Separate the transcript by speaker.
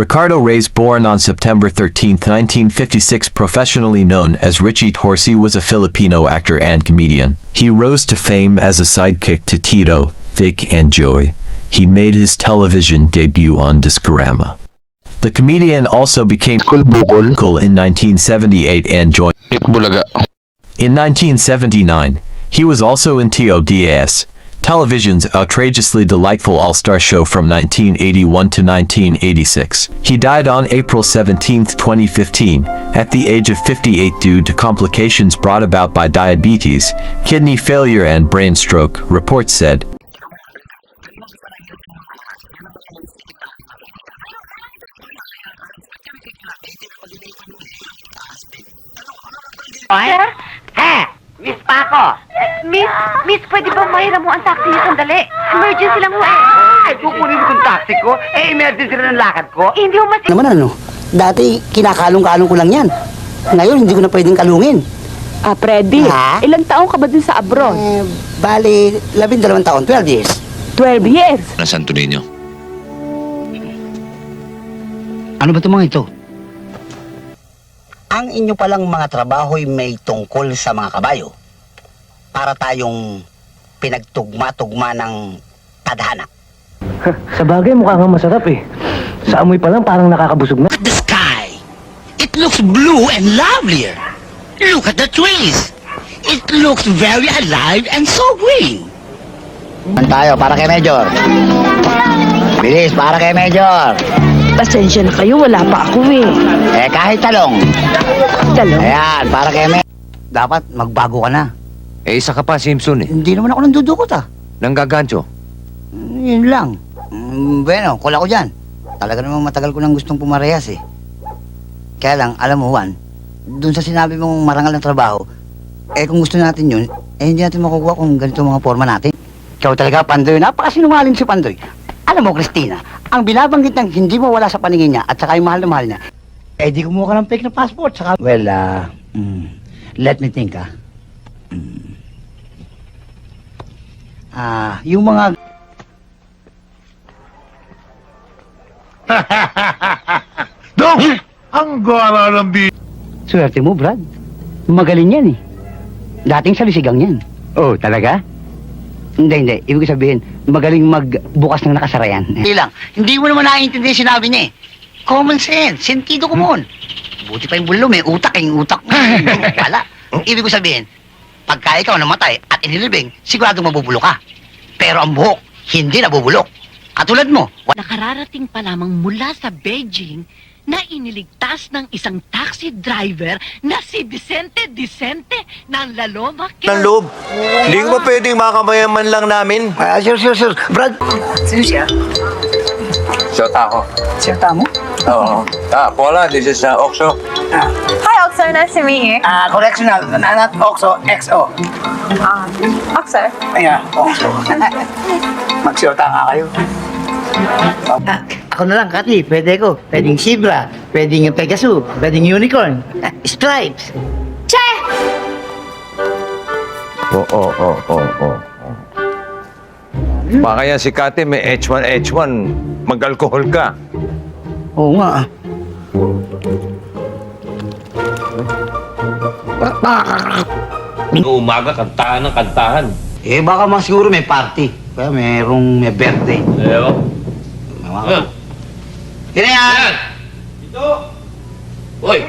Speaker 1: Ricardo Reyes, born on September 13, 1956, professionally known as Richie Torsi, was a Filipino actor and comedian. He rose to fame as a sidekick to Tito, Vic, and Joey. He made his television debut on Discorama. The comedian also became Kulbukol in 1978 and joined in 1979. He was also in TODAS, television's outrageously delightful all-star show from 1981 to 1986. He died on April 17, 2015, at the age of 58 due to complications brought about by diabetes, kidney failure and brain stroke, reports said.
Speaker 2: Sir? Miss Paco! Miss, pwede ba mahiram mo ang taxi niyo sandali? Emergency lang ho eh.
Speaker 3: Ay, kukunin mo itong taxi ko? Eh, emergency rin ang lakad ko.
Speaker 2: Hindi ho mas...
Speaker 4: Naman ano, dati kinakalong-kalong ko lang yan. Ngayon, hindi ko na pwedeng kalungin.
Speaker 5: Freddy,
Speaker 4: Ha?
Speaker 5: ilang taong ka ba dun sa abroad?
Speaker 4: Bali, 12 taon, 12 years.
Speaker 5: 12 years.
Speaker 6: ng Santo Niño.
Speaker 4: Ano ba itong mga ito? Ang inyo palang mga trabaho'y may tungkol sa mga kabayo para tayong pinagtugma-tugma ng tadhana.
Speaker 7: Sa bagay, mukha nga masarap eh. Sa amoy pa lang, parang nakakabusog na.
Speaker 4: The sky, it looks blue and lovelier. Look at the trees. It looks very alive and so green. Tayo, para kay Major. Bilis, para kay Major.
Speaker 5: Pasensya na kayo, wala pa ako eh.
Speaker 4: Kahit talong.
Speaker 5: Talong?
Speaker 4: Ayan, para kay Major. Dapat magbago ka na.
Speaker 6: Isa ka pa, Simpson eh.
Speaker 4: Hindi naman ako nandudukot
Speaker 6: Nanggagancho.
Speaker 4: Yun lang. Bueno, kula ko dyan. Talaga namang matagal ko nang gustong pumarehas eh. Kaya lang, alam mo Juan, dun sa sinabi mong marangal ng trabaho, kung gusto natin yun, hindi natin makukuha kung ganito mga forma natin. Ikaw talaga, Pandoy, napakasinungaling si Pandoy. Alam mo, Christina, ang binabanggit ng hindi mo wala sa paningin niya at saka yung mahal na mahal niya, di kumuha ka ng fake na passport. Saka... Well, let me think yung mga...
Speaker 8: Dong! Ang gara ng
Speaker 4: Swerte mo, Brad. Magaling yan eh. Dating sa lisigang yan. Oh, talaga? Hindi. Ibig sabihin, magaling magbukas ng nakasarayan. Hindi lang. Hindi mo naman naiintindihan sinabi niya eh. Common sense. Sentido común. Buti pa yung bulo, may utak eh. Yung utak mo. Wala. Ibig ko sabihin, pagka ikaw namatay at inilibing, siguradong mabubulo ka. Pero ang buhok, hindi nabubulok. Katulad mo.
Speaker 9: Nakararating pa lamang mula sa Beijing na iniligtas ng isang taxi driver na si Vicente ng La Loma.
Speaker 10: Ng loob. Hindi ko ba pwedeng makamayaman lang namin?
Speaker 4: Sure. Brad. Sino siya?
Speaker 6: Siyota ako.
Speaker 4: Siyota mo?
Speaker 6: Oo. Paula, this is Oxo.
Speaker 11: Hi, Oxo. Nice to meet you.
Speaker 4: Correctional. Not Oxo, XO.
Speaker 11: Oxo.
Speaker 4: Yeah, Oxo. Magsiyota nga kayo. Ako na lang, Kati. Pwede ko. Pwedeng Zebra. Pwedeng Pegasus. Pwedeng Unicorn. Stripes.
Speaker 11: Che!
Speaker 6: Oo. Baka yan si Kati may H1, mag-alcohol ka.
Speaker 4: Oo nga.
Speaker 12: Umaga, kantahan ng kantahan.
Speaker 4: Baka mas siguro may party. Kaya may birthday. Sino yan?
Speaker 12: Ito! Uy!